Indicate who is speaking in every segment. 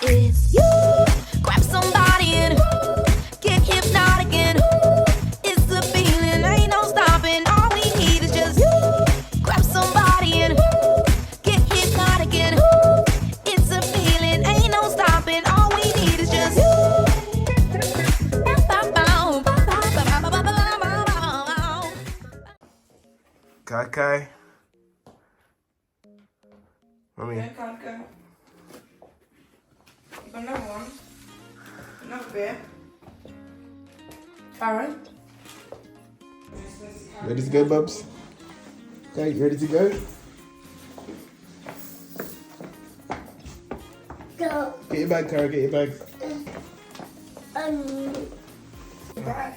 Speaker 1: It's you. Grab somebody and get hypnotic and it's the feeling, ain't no stopping. All we need is just you. Grab somebody and get hypnotic and it's a feeling, ain't no stopping. All we need is just you.
Speaker 2: Kai. Mommy.
Speaker 3: Yeah, can't go. You've got another one. Another beer. Karen.
Speaker 2: Ready to go, Bubs? Okay, you ready to go?
Speaker 4: Go.
Speaker 2: Get your bag, Cara, get your bag.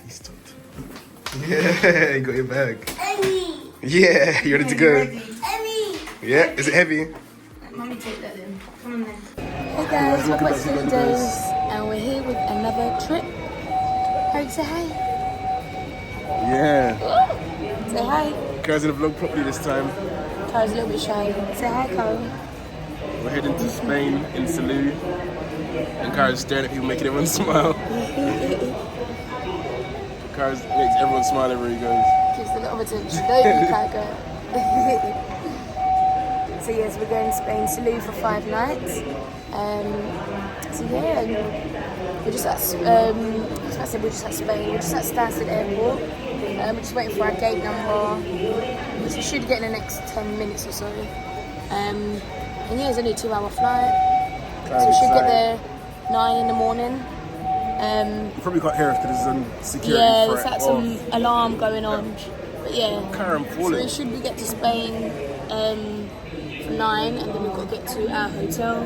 Speaker 2: He's talked. Yeah, you got your bag. Yeah, you ready to go? Yeah, is it heavy?
Speaker 3: Mummy, take that then. Come on then.
Speaker 5: Hey guys, we're back to the days and we're here with another trip. Harry, say hi.
Speaker 2: Yeah.
Speaker 5: Say hi.
Speaker 2: Cara's in the vlog properly this time.
Speaker 5: Cara's a little bit shy. Say hi, Cara.
Speaker 2: We're heading to Spain in Salou. And Cara's staring at people, making everyone smile. Cara makes everyone smile everywhere he goes.
Speaker 5: Gives a lot of attention, don't you, Cara? So yes, we're going to Spain, Salou for 5 nights. So yeah, we're just at we're just at Spain. We're just at Stansted Airport. We're just waiting for our gate number, which we should get in the next 10 minutes or so. And yeah, it's only a 2-hour flight, so we should get there 9 in the morning.
Speaker 2: You probably can't hear us because there's some security
Speaker 5: Yeah,
Speaker 2: threat
Speaker 5: there's like some alarm going on. But yeah,
Speaker 2: Cara, I'm
Speaker 5: so
Speaker 2: falling.
Speaker 5: we should get to Spain for 9, and then we've got to get to our hotel.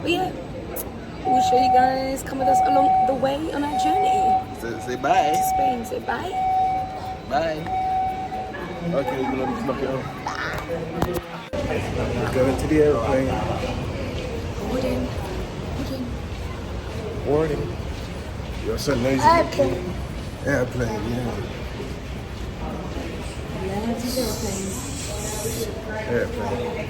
Speaker 5: But yeah, we'll show you guys, come with us along the way on our journey
Speaker 2: Say bye.
Speaker 5: to Spain. Say bye.
Speaker 2: Bye. Okay, you're gonna knock it off. We're going to the airplane.
Speaker 5: Boarding.
Speaker 2: Boarding. You're so lazy.
Speaker 5: Airplane.
Speaker 2: Airplane, yeah.
Speaker 5: Love these airplanes.
Speaker 2: Airplane.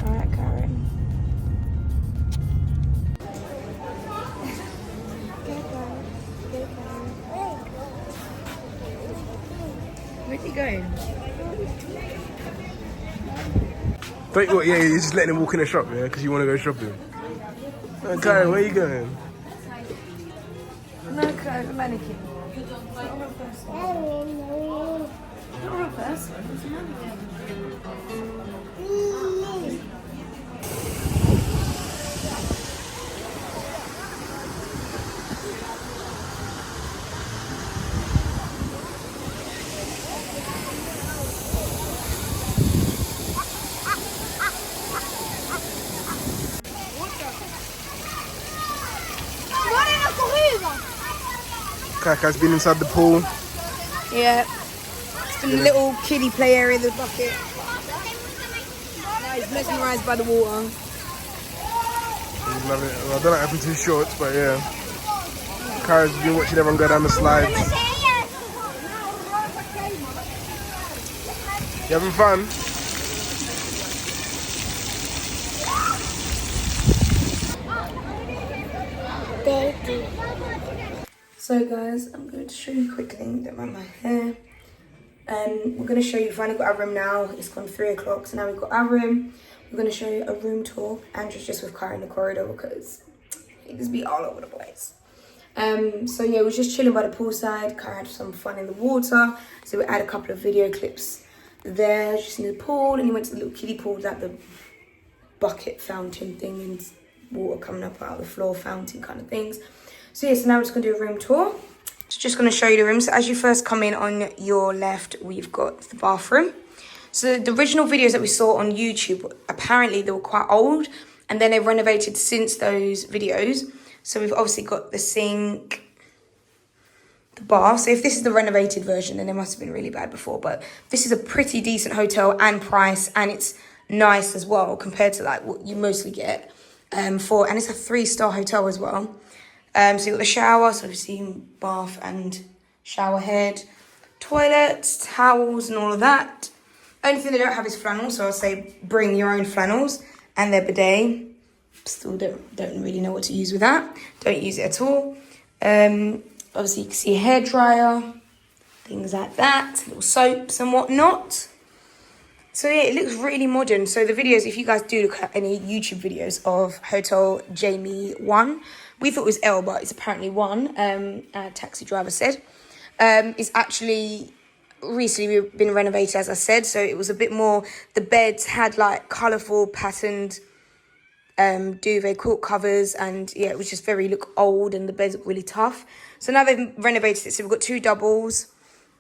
Speaker 5: Alright, Karen. Where's he going?
Speaker 2: Don't you, yeah, you're just letting him walk in the shop, yeah, because you want to go shopping. Karen, where are you going?
Speaker 5: No, Karen, the mannequin. Not a real person. Not a real person. It's a mannequin.
Speaker 2: Kaka's been inside the pool.
Speaker 5: Yeah. It's been a little kiddie play area in the bucket. Now he's mesmerised by the water.
Speaker 2: He's loving it. Well, I don't know what happened to his shorts, but yeah. Kara's been watching everyone go down the slides. You having fun?
Speaker 5: So guys, I'm going to show you a quick thing about my hair. We're going to show you, finally got our room now. It's gone 3 o'clock, so now we've got our room. We're going to show you a room tour. Andrew's just with Cara in the corridor because he just be all over the place. So yeah, we're just chilling by the poolside. Cara had some fun in the water, so we add a couple of video clips there, just in the pool. And he went to the little kiddie pool, like the bucket fountain thing, and water coming up out of the floor, fountain kind of things. So yeah, so now we're just gonna do a room tour. So just going to show you the room. So as you first come in on your left, we've got the bathroom. So the original videos that we saw on YouTube, apparently they were quite old, and then they've renovated since those videos. So we've obviously got the sink, the bath. So if this is the renovated version, then it must have been really bad before. But this is a pretty decent hotel and price, and it's nice as well compared to like what you mostly get. And it's a 3-star hotel as well. So you've got the shower, so obviously bath and shower head, toilets, towels and all of that. Only thing they don't have is flannels, so I'll say bring your own flannels, and their bidet. Still don't really know what to use with that. Don't use it at all. Obviously you can see a hairdryer, things like that, little soaps and whatnot. So yeah, it looks really modern. So the videos, if you guys do look at any YouTube videos of Hotel JAIME 1, we thought it was L, but it's apparently 1, a taxi driver said. It's actually recently been renovated, as I said, so it was a bit more, the beds had like colourful patterned duvet quilt covers, and yeah, it was just very old, and the beds look really tough. So now they've renovated it, so we've got 2 doubles,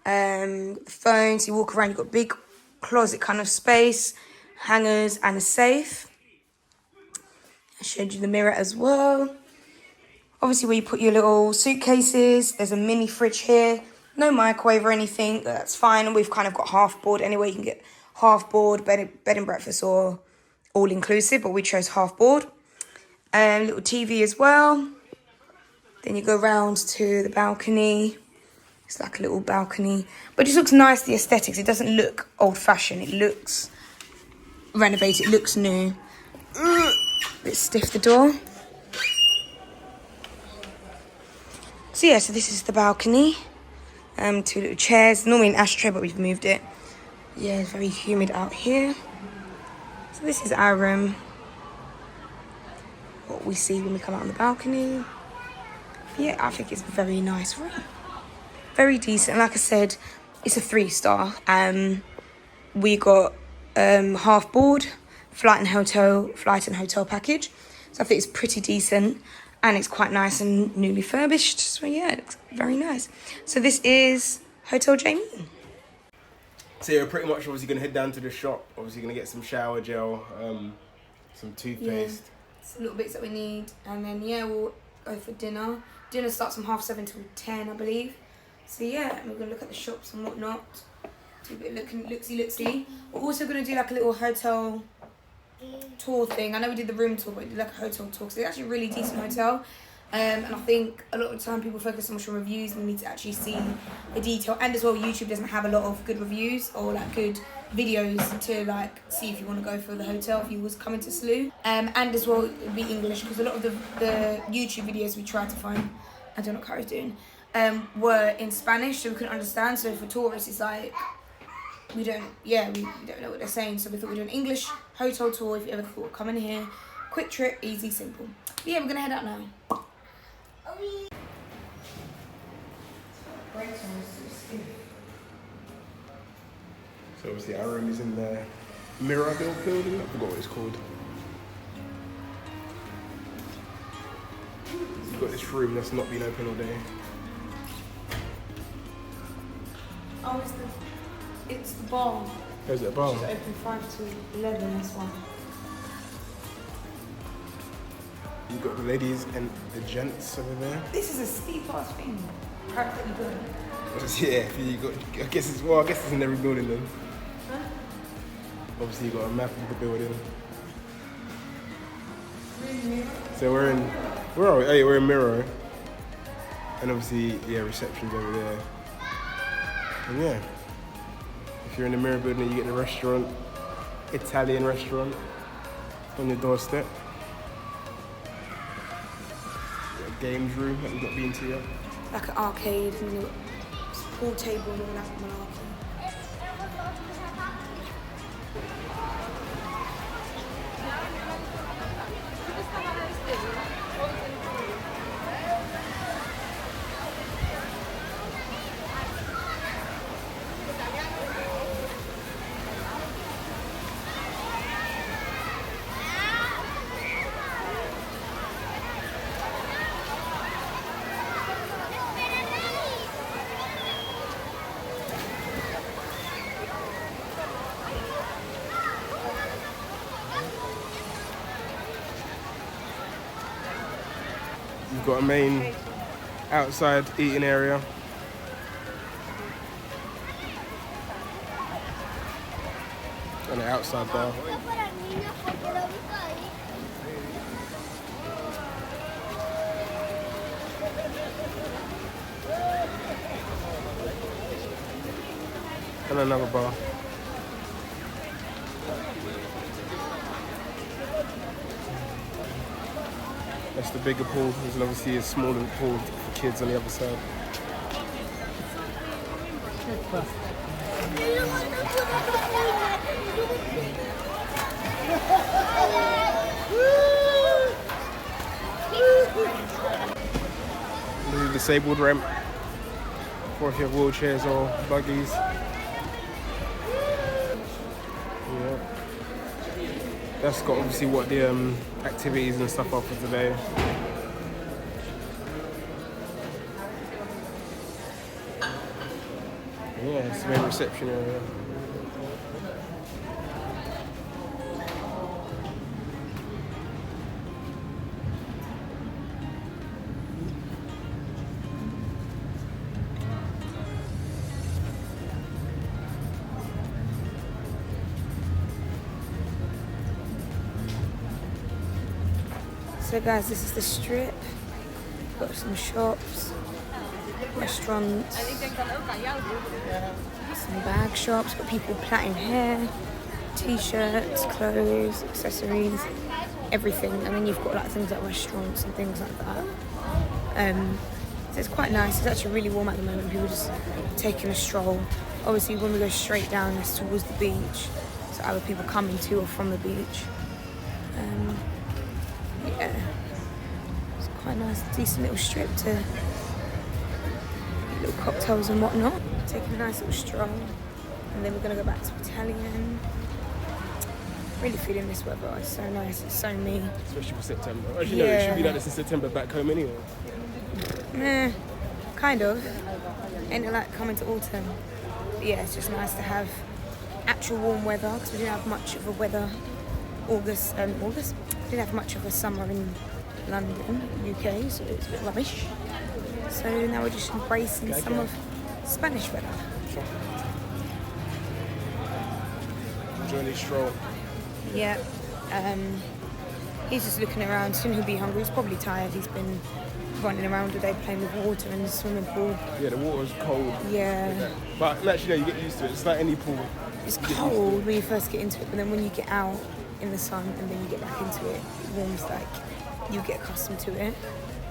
Speaker 5: phones, you walk around, you've got big closet kind of space, hangers and a safe. I showed you the mirror as well. Obviously where you put your little suitcases, there's a mini fridge here, no microwave or anything, that's fine. And we've kind of got half board anyway, you can get half board, bed and breakfast or all inclusive, but we chose half board. Little TV as well. Then you go round to the balcony. It's like a little balcony, but it just looks nice, the aesthetics. It doesn't look old-fashioned, it looks renovated, it looks new. A bit stiff, the door. So yeah, so this is the balcony. 2 little chairs, normally an ashtray, but we've moved it. Yeah, it's very humid out here. So this is our room. What we see when we come out on the balcony. Yeah, I think it's a very nice room. Very decent. Like I said, it's a 3-star. We got half board, flight and hotel package. So I think it's pretty decent, and it's quite nice and newly furbished. So yeah, it looks very nice. So this is Hotel JAIME.
Speaker 2: So you're pretty much obviously gonna head down to the shop. Obviously gonna get some shower gel, some toothpaste.
Speaker 5: Yeah, some little bits that we need, and then yeah, we'll go for dinner. Dinner starts from 7:30 till 10, I believe. So yeah, we're gonna look at the shops and whatnot. Do a bit of looksy. We're also gonna do like a little hotel tour thing. I know we did the room tour, but we did like a hotel tour. So it's actually a really decent hotel. And I think a lot of the time people focus so much on reviews and need to actually see the detail. And as well, YouTube doesn't have a lot of good reviews or like good videos to like see if you want to go for the hotel if you was coming to Salou. And as well, it would be English, because a lot of the YouTube videos we tried to find, I don't know what Kara's doing, were in Spanish, so we couldn't understand. So for tourists, it's like we don't know what they're saying. So we thought we'd do an English hotel tour if you ever thought of coming here. Quick trip, easy, simple. But yeah, we're gonna head out now.
Speaker 2: So obviously our room is in the Mirabelle building. I forgot what it's called. We've got this room that's not been open all day.
Speaker 5: Oh, it's the bar.
Speaker 2: There's a bar.
Speaker 5: She's open 5 to 11, that's why.
Speaker 2: You've got the ladies and the gents over there.
Speaker 5: This is a steep ass thing. Practically good.
Speaker 2: Yeah, you got. I guess it's in every building then.
Speaker 5: Huh?
Speaker 2: Obviously, you got a map of the building.
Speaker 5: Really?
Speaker 2: So where are we? Oh yeah, we're in Miro. And obviously, yeah, reception's over there. And yeah, if you're in the Miro building, you get the restaurant, Italian restaurant, on your doorstep. Games room that we've not been to yet.
Speaker 5: Like an arcade, and you've got pool table and all that malarkey.
Speaker 2: got a main outside eating area. And an outside bar. And another bar. That's the bigger pool. There's obviously a smaller pool for kids on the other side. This is a disabled ramp for if you have wheelchairs or buggies. Yeah. That's got obviously what the activities and stuff are for today. Yeah, it's the main reception area.
Speaker 5: So guys, this is the strip. Got some shops, restaurants, some bag shops. Got people plaiting hair, t-shirts, clothes, accessories, everything. And then you've got like things like restaurants and things like that. So it's quite nice. It's actually really warm at the moment. People just taking a stroll. Obviously, when we go straight down, it's towards the beach. So either people coming to or from the beach. Yeah, it's quite nice, decent little strip to little cocktails and whatnot. Taking a nice little stroll, and then we're gonna go back to Italian. Really feeling this weather. It's so nice. It's so me.
Speaker 2: Especially for September. As you know, it should be like this in September back home anyway.
Speaker 5: Kind of. Ain't it like coming to autumn? But yeah, it's just nice to have actual warm weather because we didn't have much of a weather. August. Didn't have much of a summer in London, UK, so it's a bit rubbish. So now we're just embracing some of Spanish weather.
Speaker 2: Enjoying this stroll.
Speaker 5: Yeah. He's just looking around, soon he'll be hungry. He's probably tired. He's been running around all day playing with water in the swimming pool.
Speaker 2: Yeah, the water's cold.
Speaker 5: Yeah.
Speaker 2: But actually, no, you get used to it. It's like any pool.
Speaker 5: It's cold when you first get into it, but then when you get out in the sun and then you get back into it, it warms, like you get accustomed to it.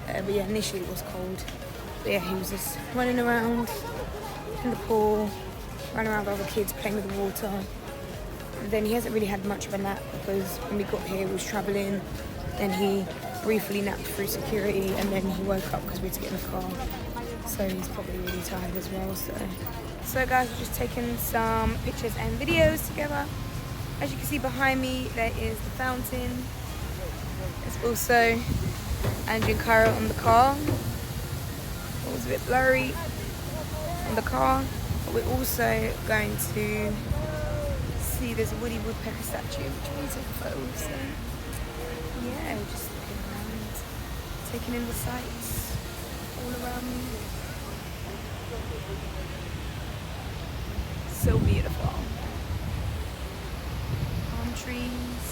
Speaker 5: But yeah, initially it was cold. But yeah, he was just running around in the pool, running around with other kids, playing with the water. And then he hasn't really had much of a nap because when we got here, he was travelling. Then he briefly napped through security, and then he woke up because we had to get in the car. So he's probably really tired as well. So guys, we're just taking some pictures and videos together. As you can see behind me, there is the fountain. There's also Andrew and Kyra on the car. It was a bit blurry on the car. But we're also going to see there's a Woody Woodpecker statue, which we take a photo of. So yeah, we're just looking around, taking in the sights all around me. So beautiful. Palm trees,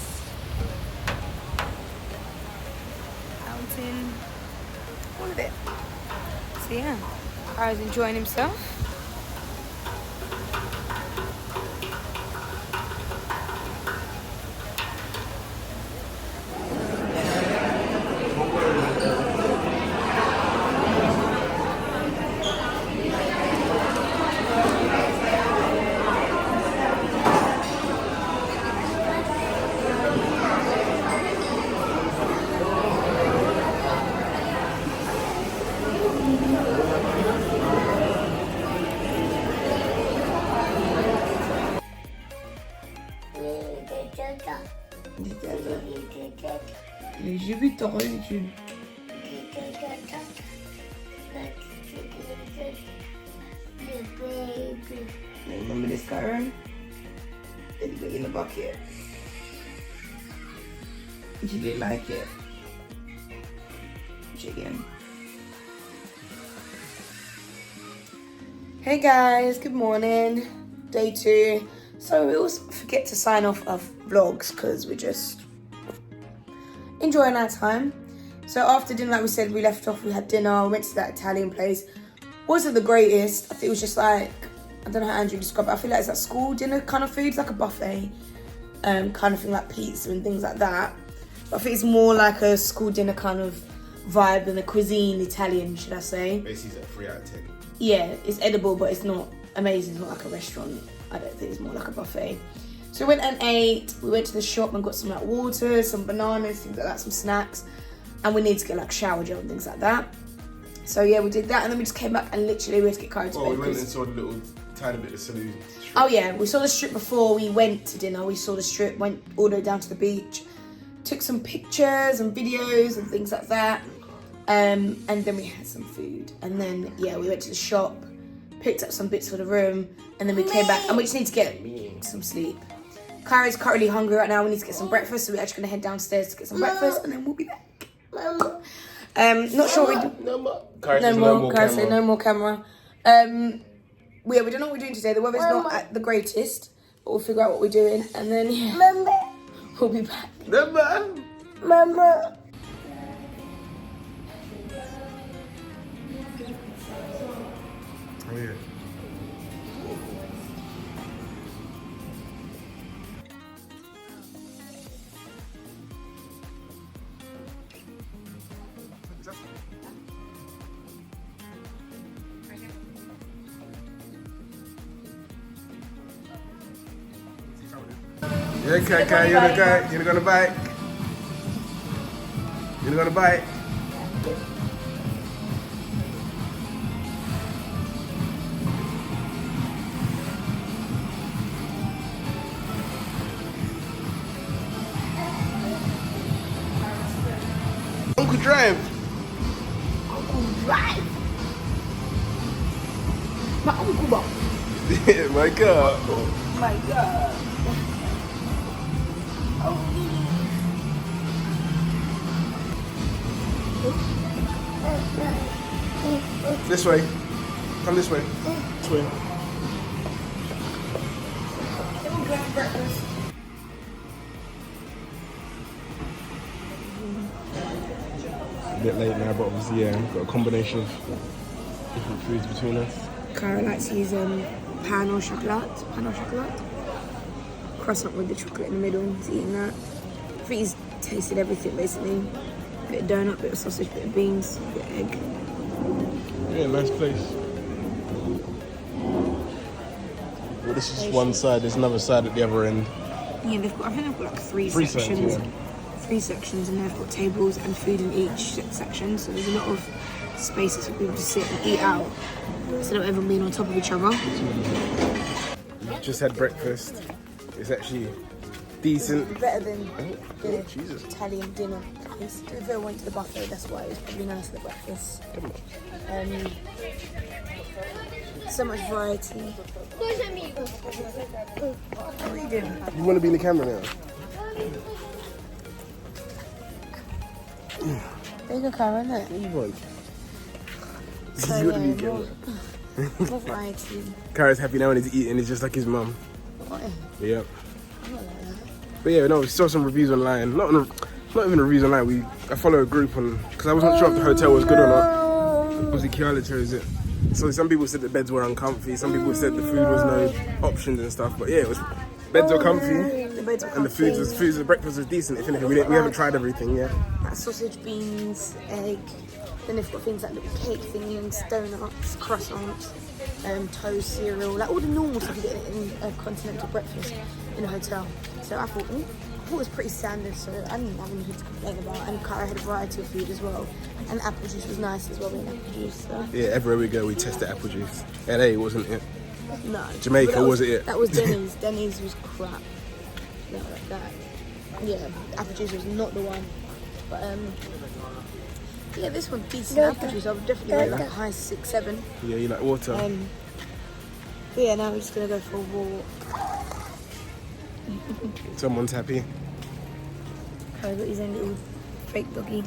Speaker 5: fountain, all of it. So yeah, Kyra's enjoying himself. J'ai vu ton YouTube. Remember this, Kyra? Did you put in the bucket? She didn't like it. Chicken. Hey guys, good morning. Day 2. So we always forget to sign off of vlogs because we're just enjoying our time. So after dinner, like we said, we left off, we had dinner, went to that Italian place. Wasn't the greatest. I think it was just like, I don't know how Andrew described it. I feel like it's like school dinner kind of food. It's like a buffet kind of thing, like pizza and things like that. But I think it's more like a school dinner kind of vibe than a cuisine Italian, should I say.
Speaker 2: Basically, it's like 3 out of 10.
Speaker 5: Yeah, it's edible, but it's not amazing. It's not like a restaurant. I don't think it's more like a buffet. So we went and ate. We went to the shop and got some like water, some bananas, things like that, some snacks. And we need to get like shower gel and things like that. So yeah, we did that, and then we just came back and literally we had to get Kyra to bed.
Speaker 2: We went and saw the little tiny bit of Salou strip.
Speaker 5: Oh yeah, we saw the strip before we went to dinner. We saw the strip, went all the way down to the beach, took some pictures and videos and things like that. And then we had some food, and then yeah, we went to the shop, picked up some bits for the room, and then we came back, and we just need to get some sleep. Kyra's currently hungry right now. We need to get some breakfast, so we're actually gonna head downstairs to get some breakfast, and then we'll be back. Not sure we do.
Speaker 2: No more.
Speaker 5: Kyra said no more camera. We don't know what we're doing today. The weather's not at the greatest, but we'll figure out what we're doing, and then yeah, we'll be back. Mama.
Speaker 2: Oh yeah. Yeah, okay, you're gonna bite. You're gonna bite. Uncle Drive.
Speaker 5: My uncle Bob.
Speaker 2: Yeah, my God.
Speaker 5: My God.
Speaker 2: This way. Come this way. This way.
Speaker 5: Breakfast.
Speaker 2: A bit late now, but obviously, yeah, we've got a combination of different foods between us.
Speaker 5: Kyra likes to use pan au chocolat. Croissant with the chocolate in the middle. He's eating that. I think he's tasted everything basically. Bit of donut, bit of sausage, bit of beans, bit of egg.
Speaker 2: Yeah, nice place. Well, this is one side. There's another side at the other end.
Speaker 5: Yeah, I think they've got like three
Speaker 2: Sides,
Speaker 5: sections.
Speaker 2: yeah.
Speaker 5: 3 sections, and they've got tables and food in each section. So there's a lot of spaces for people to sit and eat out, so not everyone being on top of each other.
Speaker 2: Just had breakfast. It's actually decent.
Speaker 5: Better than the
Speaker 2: Jesus.
Speaker 5: Italian dinner place. If I went to the buffet, that's why it was probably nice the breakfast. So much variety. What are you doing?
Speaker 2: You want to be in the camera now?
Speaker 5: There you go, Kyra, isn't it?
Speaker 2: What do you want?
Speaker 5: So,
Speaker 2: You want to be in the
Speaker 5: more
Speaker 2: camera.
Speaker 5: variety.
Speaker 2: Kyra's happy now when he's eating. He's just like his mum.
Speaker 5: What?
Speaker 2: Yep.
Speaker 5: I'm not like that.
Speaker 2: But yeah, no, we saw some reviews online. Not even reviews online. I follow a group on, because I wasn't sure if the hotel was good or not. Obviously, Kiala chose it. So some people said the beds were uncomfy. Some people said the food was no options and stuff. But yeah, it was beds were comfy.
Speaker 5: The beds were
Speaker 2: And the the breakfast was decent. If anything, we haven't tried everything yet.
Speaker 5: Like sausage, beans, egg. Then they've got things like little cake things, donuts, croissants, toast, cereal, like all the normal stuff you get in a continental breakfast in a hotel. So I thought it was pretty standard, so I didn't have anything to complain about. And Kyra had a variety of food as well. And apple juice was nice as well, we had apple juice. So.
Speaker 2: Yeah, everywhere we go, we test the apple juice. LA wasn't it?
Speaker 5: No.
Speaker 2: Jamaica wasn't it?
Speaker 5: That was Denny's. Denny's was crap. No, like that. Yeah, apple juice was not the one. But yeah, this one's decent apple juice. I would definitely rate like a high 6, 7.
Speaker 2: Yeah, you like water.
Speaker 5: But yeah, now we're just gonna go for a walk.
Speaker 2: Someone's happy.
Speaker 5: Kyra got his own little fake doggy.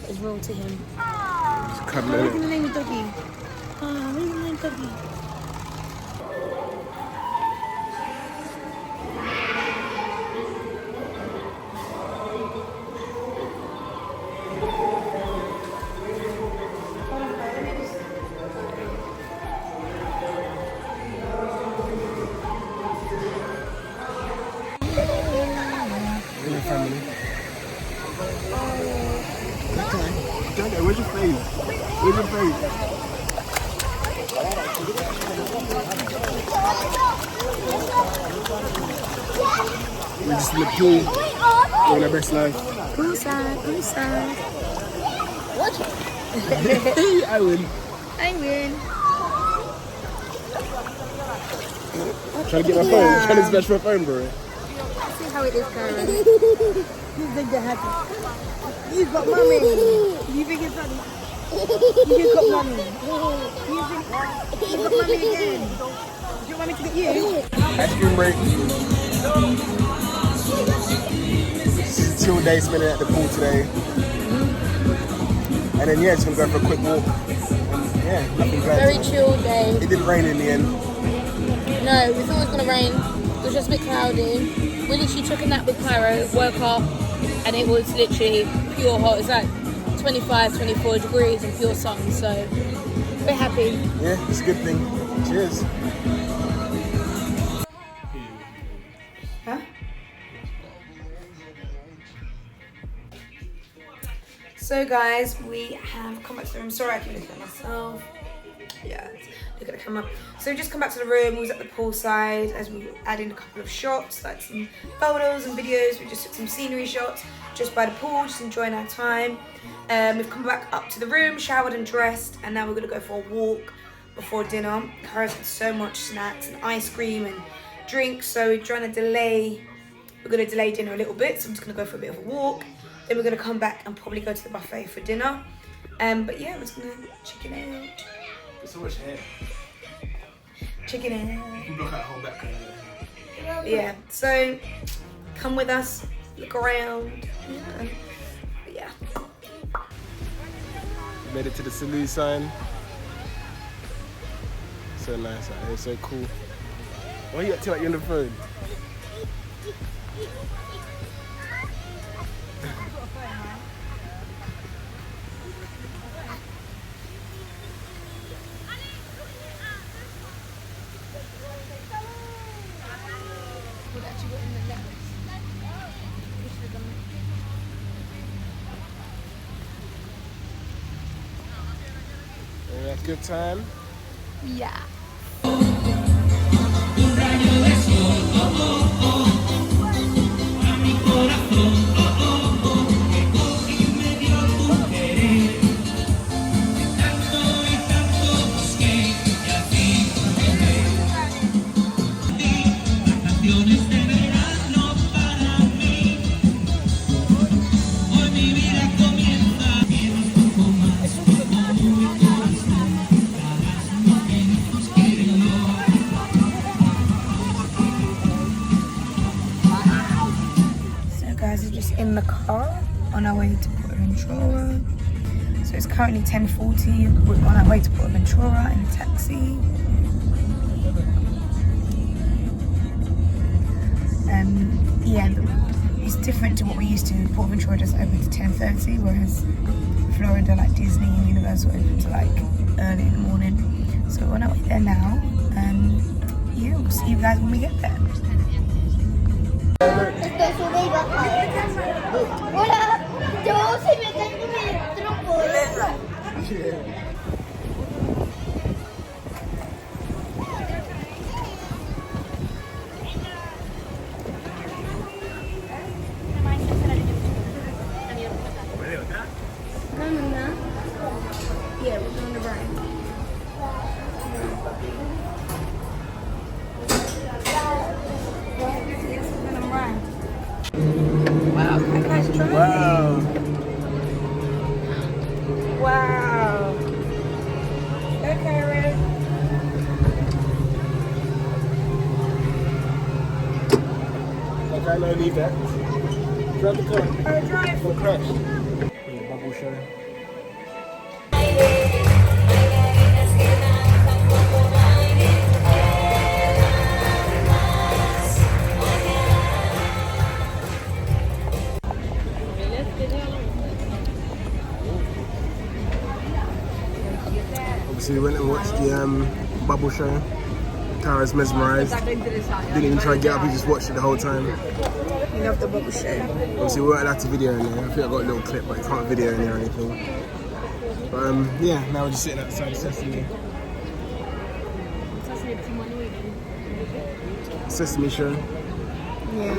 Speaker 5: It's real to him.
Speaker 2: Just
Speaker 5: Look
Speaker 2: cuddling
Speaker 5: at the name of doggy.
Speaker 2: Family. Okay, where's your face? Where's your face? We're just in the pool, living our best life.
Speaker 5: Poolside, poolside.
Speaker 2: I win.
Speaker 5: I win.
Speaker 2: Trying to get my phone. Trying to smash my phone, bro.
Speaker 5: See how it is, Karen.
Speaker 4: You think you're happy? You've got money. You think it's funny? You've got money. You've got money again. Do you want me to get you?
Speaker 2: Ice cream break. Chill day, spending at the pool today. And then, yeah, just gonna go for a quick walk. And, yeah, nothing planned.
Speaker 5: Very chill day.
Speaker 2: It didn't rain in the end.
Speaker 5: No, we thought it was going to rain. It was just a bit cloudy. We literally took a nap with Pyro, woke up, and it was literally pure hot. It's like 25, 24 degrees and pure sun, so we're happy.
Speaker 2: Yeah, it's a good thing. Cheers.
Speaker 5: Huh? So guys, we have come back to the room. Sorry, I keep looking at myself. Yeah, look at the camera. So we just come back to the room. We was at the poolside as we were adding a couple of shots, like some photos and videos. We just took some scenery shots just by the pool, just enjoying our time. We've come back up to the room, showered and dressed, and now we're gonna go for a walk before dinner. Kara's had so much snacks and ice cream and drinks, so we're trying to delay. We're gonna delay dinner a little bit, so I'm just gonna go for a bit of a walk. Then we're gonna come back and probably go to the buffet for dinner. But yeah, we're just gonna check it out.
Speaker 2: There's so much hair.
Speaker 5: Chicken out.
Speaker 2: You block out whole back.
Speaker 5: Yeah, so come with us, look around. Yeah.
Speaker 2: Made it to the Salou sign. So nice out here, so cool. Why you acting like you're on the phone? Yeah, good time.
Speaker 5: Yeah. In the car on our way to Portaventura. So it's currently 10:40. We're on our way to Portaventura in a taxi. Yeah, it's different to what we used to. Portaventura just opened to 10:30, whereas Florida, like Disney and Universal, open to like early in the morning. So we're on our way there now, and yeah, we'll see you guys when we get there.
Speaker 6: Hola, yo si me tengo mi tronco.
Speaker 5: Yeah, we're doing the right. Wow, that guy's driving.
Speaker 2: Wow.
Speaker 5: Wow. Okay, Red.
Speaker 2: Okay, no, leave that. Drive the car.
Speaker 5: Drive.
Speaker 2: Don't crash. Bubble show. the bubble show. Tara's mesmerised. Didn't even try to get up, he just watched it the whole time.
Speaker 5: We love the bubble show.
Speaker 2: Obviously we weren't allowed to video in there. I think I got a little clip, but you can't video in there or anything. But yeah, now we're just sitting outside Sesame show.
Speaker 5: Yeah.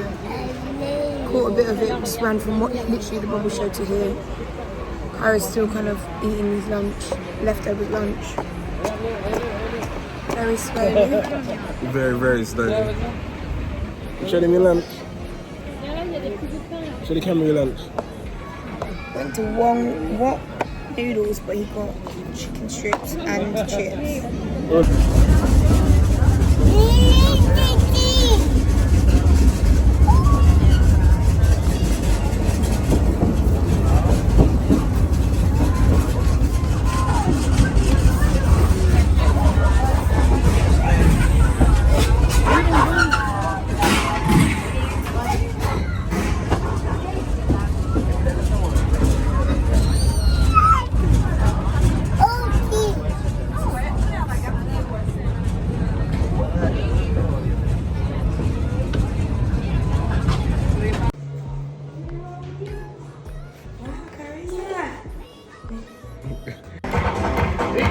Speaker 5: Caught a bit of it, just ran from literally the bubble show to here. Harry's still kind of eating his lunch, leftover lunch. Very slowly.
Speaker 2: Very, very slowly. Show them your lunch. Show the camera your lunch.
Speaker 5: Went to Wong Wok Noodles, but he got chicken strips and chips.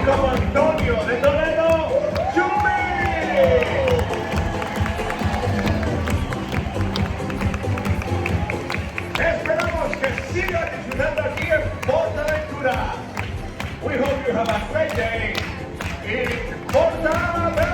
Speaker 7: Como Antonio de Toledo, esperamos que sigan disfrutando aquí en Portaventura. We hope you have a great day in Portaventura.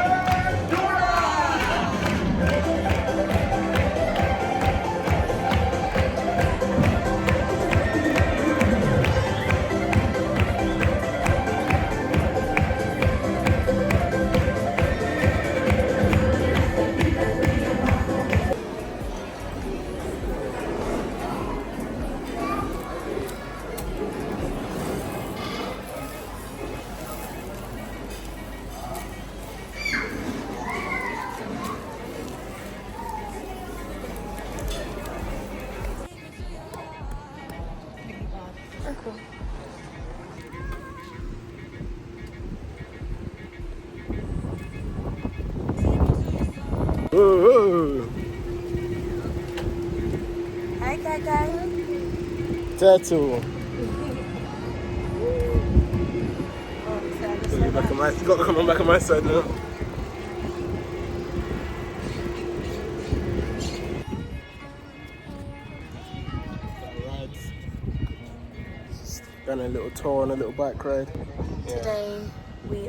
Speaker 2: Ooh.
Speaker 5: Hi, Kaka.
Speaker 2: Turtle. You got to come on back on my side now. Just done a little tour on a little bike ride. Yeah.
Speaker 5: Today we're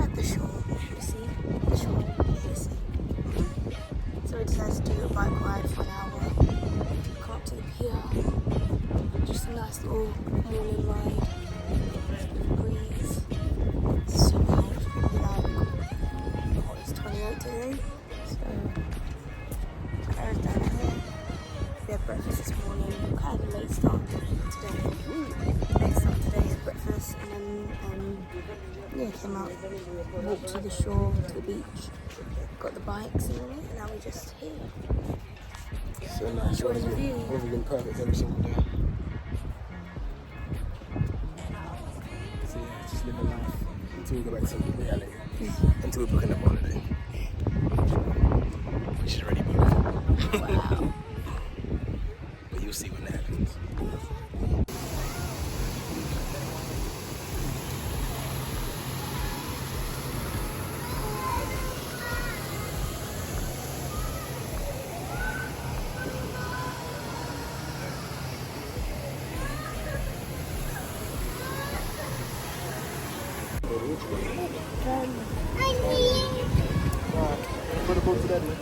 Speaker 5: at the shore. You see? The shore. You see? So we decided to do a bike ride for an hour. Come up to the pier. Just a nice little morning ride. Breeze. It's super hot. It's 28 today. So Claire's down here. We had breakfast this morning. Kind of a late start today. Late start today is breakfast, and then yeah, came out, walked to the shore, to the beach, got the bikes and all, and now we're just here.
Speaker 2: So nice.
Speaker 5: Enjoying the view.
Speaker 2: We've been perfect every single day. So yeah, just living life until we go back to reality. Until we book another holiday. Which is already booked.
Speaker 5: Wow.
Speaker 2: But you'll see when that happens. Put a boat to that one.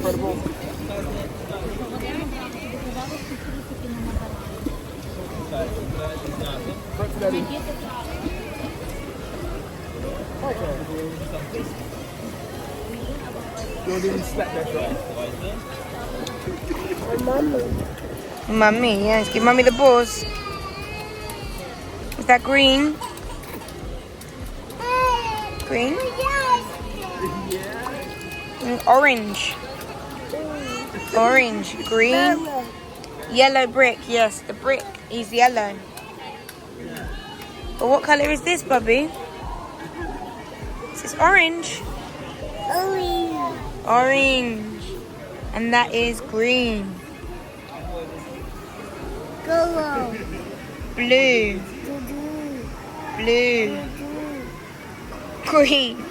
Speaker 2: Put a boat. Put to that one. Okay. Don't even slap that right.
Speaker 5: Mummy, yes, give Mummy the balls. Is that green? Green? Orange. Orange, green, yellow brick. Yes, the brick is yellow. But what colour is this, Bubby? This is orange. Orange. And that is green. Blue. Blue. Green.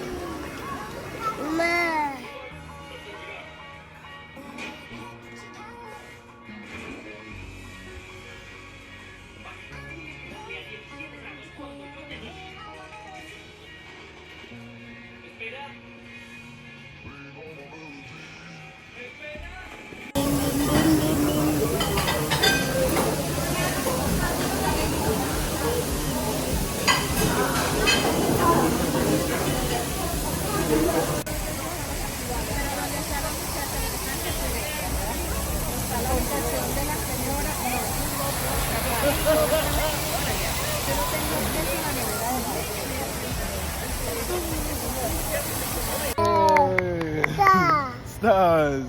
Speaker 2: Stars.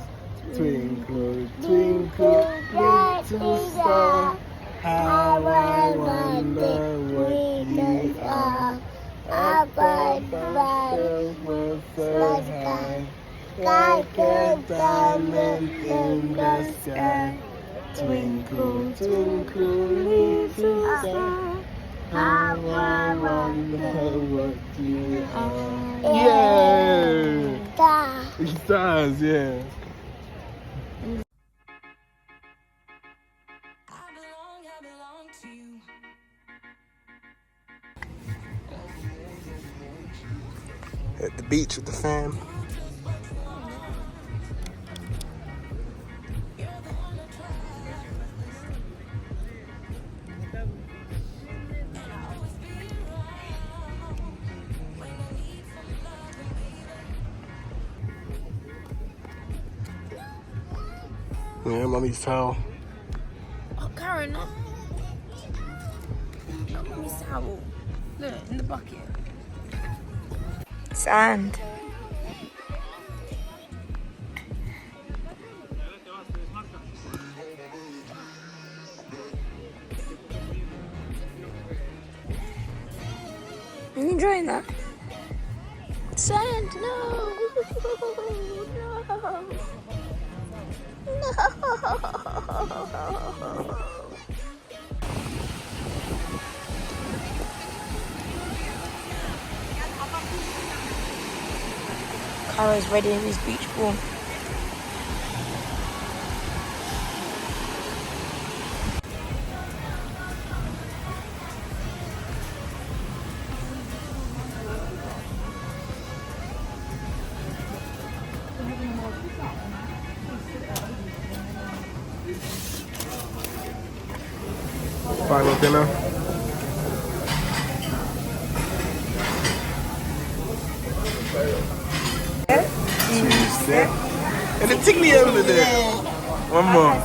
Speaker 2: Twinkle, twinkle, little star. How I wonder what you are. Up above so high, like a diamond in the sky. Twinkle, twinkle, little star. How I wonder what you are. Yeah! Stars, yeah.
Speaker 1: I belong to you.
Speaker 2: At the beach with the fam. Yeah, mommy's towel.
Speaker 5: Oh, Karen. Miss Salou. Look, in the bucket. Sand. Are you enjoying that? Sand, no! No! No! Cara's ready in his beach ball.
Speaker 2: Final dinner. Two-step. And the tickly over there. One more.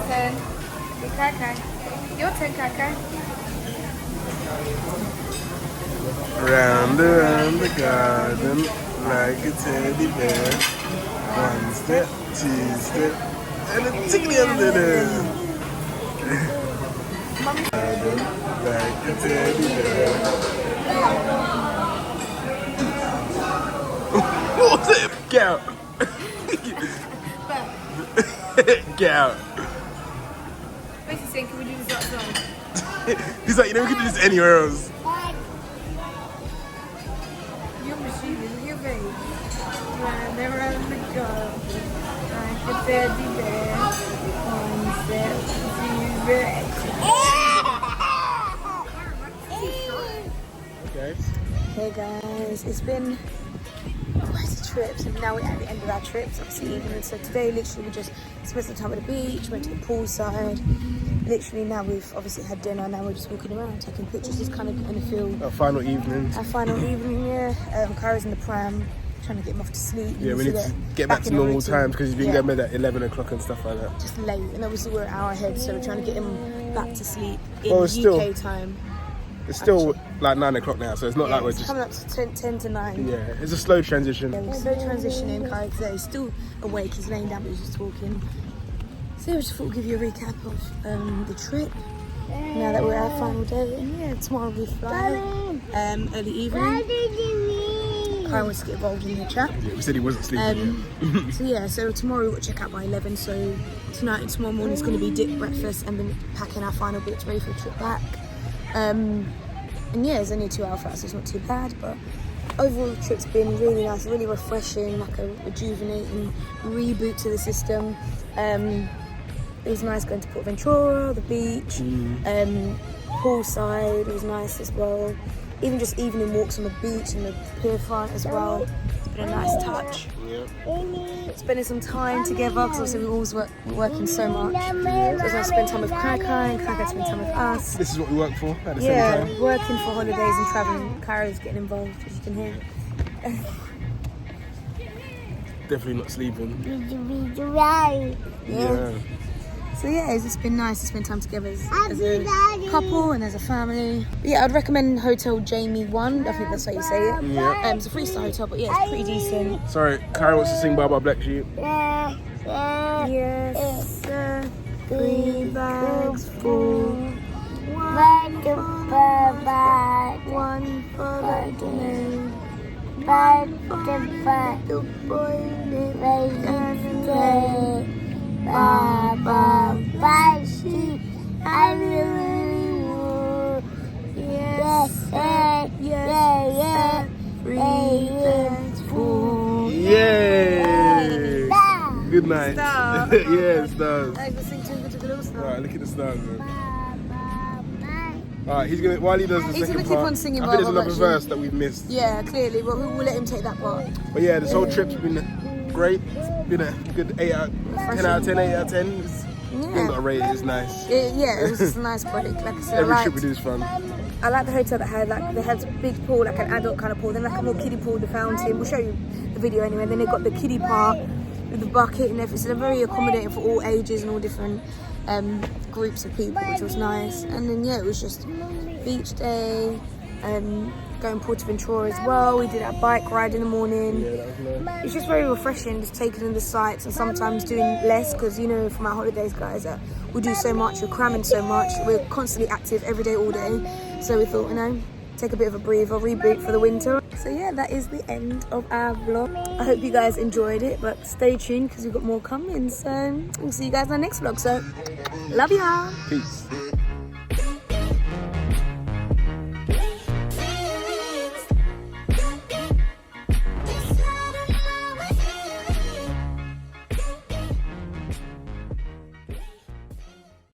Speaker 5: Your turn, Kaka.
Speaker 2: Round around the garden like a teddy bear. One step, two step, and the tickly under there. Like a teddy bear. What was it? Get out. Get out.
Speaker 5: Basically saying, can we do this outside?
Speaker 2: He's like, you know, we can do this anywhere else.
Speaker 5: You're mischievous, you're vague. Round around the garden like a teddy bear. One step, two steps.
Speaker 2: Okay.
Speaker 5: Hey guys, it's been quite a trip. So now we're at the end of our trips, obviously evening. So today literally we just spent some time at the beach, went to the poolside. Literally now we've obviously had dinner, now we're just walking around, taking pictures, just kind of getting a feel.
Speaker 2: Our final evening.
Speaker 5: Our final evening, yeah. Kyra's in the pram, trying to get him off to sleep.
Speaker 2: Yeah, we need to get back to
Speaker 5: in the
Speaker 2: normal
Speaker 5: routine.
Speaker 2: times because he's been
Speaker 5: Yeah.
Speaker 2: going bed at 11 o'clock and stuff like that.
Speaker 5: Just late, and obviously we're an hour ahead, so we're trying to get him back to sleep in
Speaker 2: Well, it's
Speaker 5: UK
Speaker 2: still-
Speaker 5: time.
Speaker 2: It's still like 9 o'clock now, so it's not
Speaker 5: Yeah,
Speaker 2: like we're
Speaker 5: it's
Speaker 2: just...
Speaker 5: coming up to 10 to 9.
Speaker 2: Yeah, it's a slow transition.
Speaker 5: Yeah, we're slow transitioning. Kyra's today. He's still awake, he's laying down, but he's just talking. So yeah, we just thought we'd give you a recap of the trip. Now that we're our final day, and yeah, tomorrow we fly. early evening. Kai wants to get involved in the chat.
Speaker 2: Yeah, we said he wasn't sleeping yet.
Speaker 5: So yeah, so tomorrow we've got to check out by 11. So tonight and tomorrow morning is going to be dip breakfast and then packing our final bits ready for the trip back. And yeah, it's only a 2-hour flight, so it's not too bad. But overall, the trip's been really nice, really refreshing, like a rejuvenating reboot to the system. It was nice going to Portaventura, the beach, poolside. It was nice as well. Even just evening walks on the beach and the pier front as well. It's been a nice touch.
Speaker 2: Yeah.
Speaker 5: Spending some time together because obviously we always working so much. So it's nice to spend time with Kai and Kai to spend time with us.
Speaker 2: This is what we work for at the same time.
Speaker 5: Yeah, working for holidays and travelling. Kara's getting involved, as you can hear.
Speaker 2: Definitely not sleeping.
Speaker 5: Yeah. So yeah, it's just been nice to spend time together as a couple and as a family. But yeah, I'd recommend Hotel JAIME 1. I think that's how you say it.
Speaker 2: Yeah.
Speaker 5: It's a 3-star hotel, but yeah, it's pretty decent.
Speaker 2: Sorry, Kara wants to sing Bye Bye Black Sheep.
Speaker 5: Yes, 3 bags full. One for the man. The boy
Speaker 2: Yay! Good night.
Speaker 5: Stars.
Speaker 2: Yeah, stars.
Speaker 5: I can sing Twinkle Twinkle Little Star.
Speaker 2: Alright, look at the stars, man. Alright, he's gonna, while he does the
Speaker 5: He's
Speaker 2: second
Speaker 5: gonna keep
Speaker 2: part,
Speaker 5: on singing
Speaker 2: I think there's
Speaker 5: Bye Bye
Speaker 2: another
Speaker 5: Black
Speaker 2: verse that we've missed.
Speaker 5: Yeah, clearly, but we'll let him take that part.
Speaker 2: But yeah, this whole trip's been great. It's been a good 10 out of 10. It's, you ain't got to rate it, it's nice.
Speaker 5: Yeah, it was just a nice break. Like I said,
Speaker 2: Every trip we do is fun.
Speaker 5: I like the hotel that had they had a big pool, like an adult kind of pool, then like a more kiddie pool, the fountain. We'll show you the video anyway. Then they got the kiddie part with the bucket and everything. So they're very accommodating for all ages and all different groups of people, which was nice. And then yeah, it was just beach day, going Portaventura as well. We did our bike ride in the morning.
Speaker 2: Yeah, that was nice.
Speaker 5: It's just very refreshing, just taking in the sights and sometimes doing less because, you know, from our holidays, guys, we do so much, we're cramming so much, we're constantly active every day, all day. So we thought, you know, take a bit of a breather, reboot for the winter. So yeah, that is the end of our vlog. I hope you guys enjoyed it, but stay tuned because we've got more coming. So we'll see you guys in our next vlog. So love y'all.
Speaker 2: Peace.